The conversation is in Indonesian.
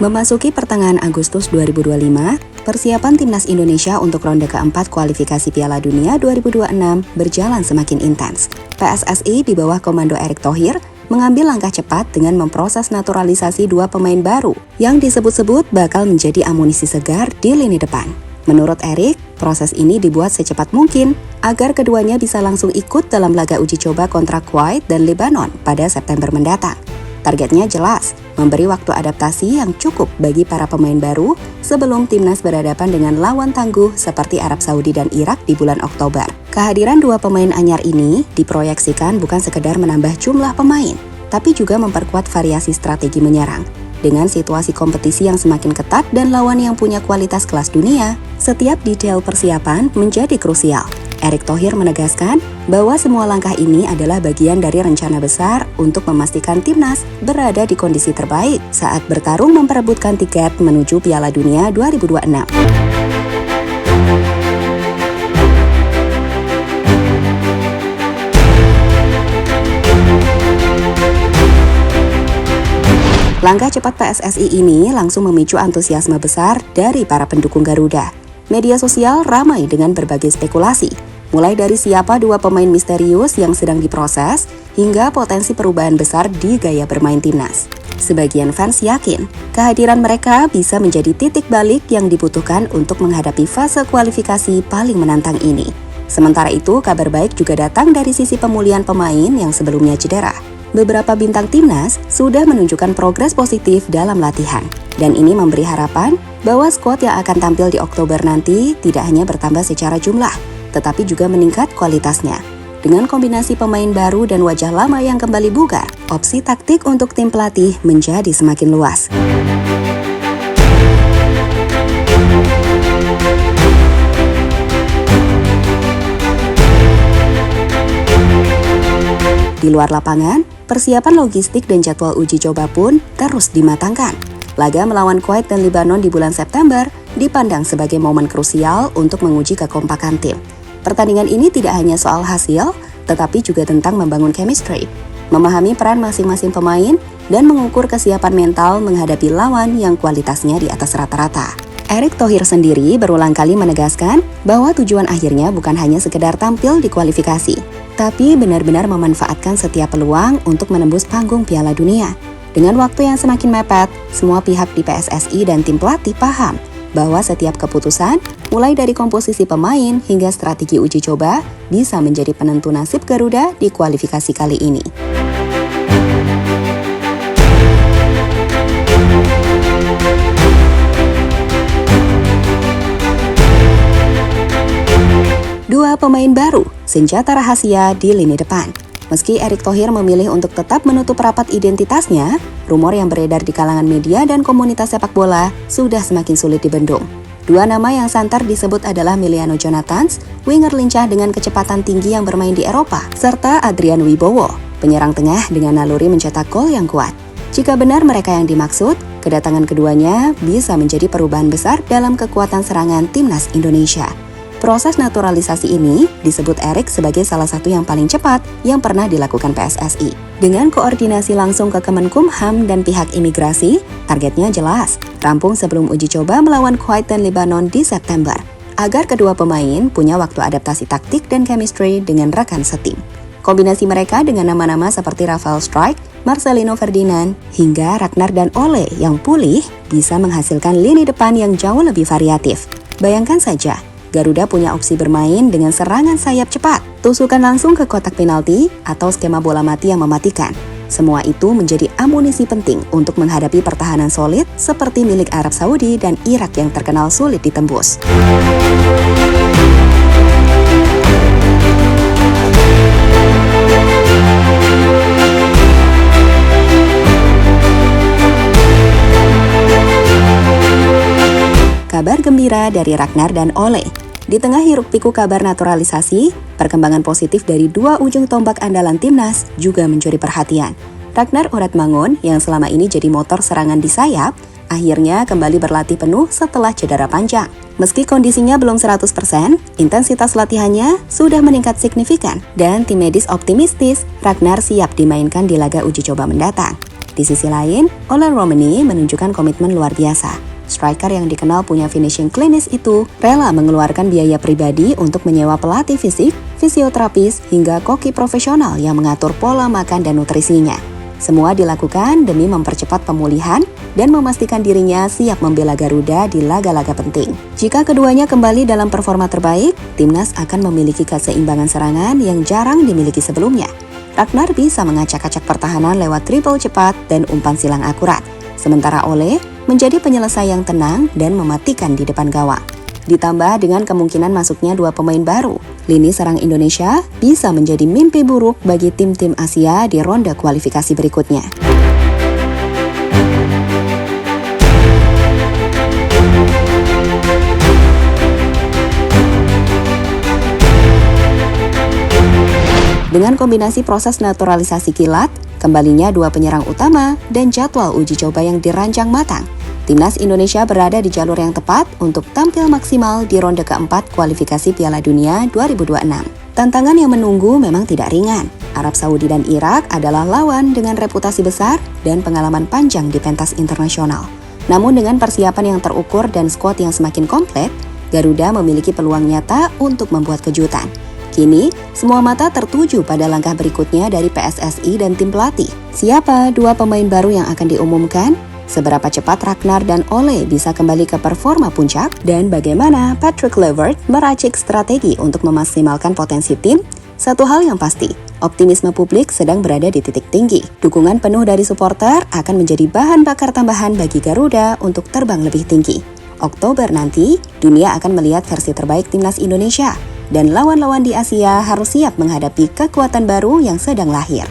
Memasuki pertengahan Agustus 2025, persiapan Timnas Indonesia untuk ronde keempat kualifikasi Piala Dunia 2026 berjalan semakin intens. PSSI di bawah komando Erick Thohir mengambil langkah cepat dengan memproses naturalisasi dua pemain baru yang disebut-sebut bakal menjadi amunisi segar di lini depan. Menurut Erick, proses ini dibuat secepat mungkin agar keduanya bisa langsung ikut dalam laga uji coba kontra Kuwait dan Lebanon pada September mendatang. Targetnya jelas, memberi waktu adaptasi yang cukup bagi para pemain baru sebelum timnas berhadapan dengan lawan tangguh seperti Arab Saudi dan Irak di bulan Oktober. Kehadiran dua pemain anyar ini diproyeksikan bukan sekedar menambah jumlah pemain, tapi juga memperkuat variasi strategi menyerang. Dengan situasi kompetisi yang semakin ketat dan lawan yang punya kualitas kelas dunia, setiap detail persiapan menjadi krusial. Erick Thohir menegaskan bahwa semua langkah ini adalah bagian dari rencana besar untuk memastikan timnas berada di kondisi terbaik saat bertarung memperebutkan tiket menuju Piala Dunia 2026. Langkah cepat PSSI ini langsung memicu antusiasme besar dari para pendukung Garuda. Media sosial ramai dengan berbagai spekulasi, mulai dari siapa dua pemain misterius yang sedang diproses, hingga potensi perubahan besar di gaya bermain timnas. Sebagian fans yakin, kehadiran mereka bisa menjadi titik balik yang dibutuhkan untuk menghadapi fase kualifikasi paling menantang ini. Sementara itu, kabar baik juga datang dari sisi pemulihan pemain yang sebelumnya cedera. Beberapa bintang timnas sudah menunjukkan progres positif dalam latihan, dan ini memberi harapan bahwa skuad yang akan tampil di Oktober nanti tidak hanya bertambah secara jumlah, tetapi juga meningkat kualitasnya. Dengan kombinasi pemain baru dan wajah lama yang kembali bugar, opsi taktik untuk tim pelatih menjadi semakin luas. Di luar lapangan, persiapan logistik dan jadwal uji coba pun terus dimatangkan. Laga melawan Kuwait dan Lebanon di bulan September dipandang sebagai momen krusial untuk menguji kekompakan tim. Pertandingan ini tidak hanya soal hasil, tetapi juga tentang membangun chemistry, memahami peran masing-masing pemain, dan mengukur kesiapan mental menghadapi lawan yang kualitasnya di atas rata-rata. Erick Thohir sendiri berulang kali menegaskan bahwa tujuan akhirnya bukan hanya sekedar tampil di kualifikasi, tapi benar-benar memanfaatkan setiap peluang untuk menembus panggung Piala Dunia. Dengan waktu yang semakin mepet, semua pihak di PSSI dan tim pelatih paham bahwa setiap keputusan, mulai dari komposisi pemain hingga strategi uji coba, bisa menjadi penentu nasib Garuda di kualifikasi kali ini. Dua pemain baru, senjata rahasia di lini depan. Meski Erick Thohir memilih untuk tetap menutup rapat identitasnya, rumor yang beredar di kalangan media dan komunitas sepak bola sudah semakin sulit dibendung. Dua nama yang santer disebut adalah Emiliano Jonathans, winger lincah dengan kecepatan tinggi yang bermain di Eropa, serta Adrian Wibowo, penyerang tengah dengan naluri mencetak gol yang kuat. Jika benar mereka yang dimaksud, kedatangan keduanya bisa menjadi perubahan besar dalam kekuatan serangan timnas Indonesia. Proses naturalisasi ini disebut Erick sebagai salah satu yang paling cepat yang pernah dilakukan PSSI. Dengan koordinasi langsung ke Kemenkumham dan pihak imigrasi, targetnya jelas, rampung sebelum uji coba melawan Kuwait dan Lebanon di September, agar kedua pemain punya waktu adaptasi taktik dan chemistry dengan rekan setim. Kombinasi mereka dengan nama-nama seperti Rafael Struijk, Marcelino Ferdinand, hingga Ragnar dan Ole yang pulih bisa menghasilkan lini depan yang jauh lebih variatif. Bayangkan saja, Garuda punya opsi bermain dengan serangan sayap cepat, tusukan langsung ke kotak penalti, atau skema bola mati yang mematikan. Semua itu menjadi amunisi penting untuk menghadapi pertahanan solid seperti milik Arab Saudi dan Irak yang terkenal sulit ditembus. Kabar gembira dari Ragnar dan Ole. Di tengah hiruk-pikuk kabar naturalisasi, perkembangan positif dari dua ujung tombak andalan timnas juga mencuri perhatian. Ragnar Oratmangun yang selama ini jadi motor serangan di sayap, akhirnya kembali berlatih penuh setelah cedera panjang. Meski kondisinya belum 100%, intensitas latihannya sudah meningkat signifikan dan tim medis optimistis Ragnar siap dimainkan di laga uji coba mendatang. Di sisi lain, Ole Romani menunjukkan komitmen luar biasa. Striker yang dikenal punya finishing klinis itu rela mengeluarkan biaya pribadi untuk menyewa pelatih fisik, fisioterapis, hingga koki profesional yang mengatur pola makan dan nutrisinya. Semua dilakukan demi mempercepat pemulihan dan memastikan dirinya siap membela Garuda di laga-laga penting. Jika keduanya kembali dalam performa terbaik, timnas akan memiliki keseimbangan serangan yang jarang dimiliki sebelumnya. Ragnar bisa mengacak-acak pertahanan lewat dribble cepat dan umpan silang akurat, sementara Ole menjadi penyelesai yang tenang dan mematikan di depan gawang. Ditambah dengan kemungkinan masuknya 2 pemain baru, lini serang Indonesia bisa menjadi mimpi buruk bagi tim-tim Asia di ronde kualifikasi berikutnya. Dengan kombinasi proses naturalisasi kilat, kembalinya 2 penyerang utama, dan jadwal uji coba yang dirancang matang, timnas Indonesia berada di jalur yang tepat untuk tampil maksimal di ronde keempat kualifikasi Piala Dunia 2026. Tantangan yang menunggu memang tidak ringan. Arab Saudi dan Irak adalah lawan dengan reputasi besar dan pengalaman panjang di pentas internasional. Namun dengan persiapan yang terukur dan skuad yang semakin komplit, Garuda memiliki peluang nyata untuk membuat kejutan. Kini, semua mata tertuju pada langkah berikutnya dari PSSI dan tim pelatih. Siapa 2 pemain baru yang akan diumumkan? Seberapa cepat Ragnar dan Ole bisa kembali ke performa puncak? Dan bagaimana Patrick Kluivert meracik strategi untuk memaksimalkan potensi tim? Satu hal yang pasti, optimisme publik sedang berada di titik tinggi. Dukungan penuh dari supporter akan menjadi bahan bakar tambahan bagi Garuda untuk terbang lebih tinggi. Oktober nanti, dunia akan melihat versi terbaik timnas Indonesia. Dan lawan-lawan di Asia harus siap menghadapi kekuatan baru yang sedang lahir.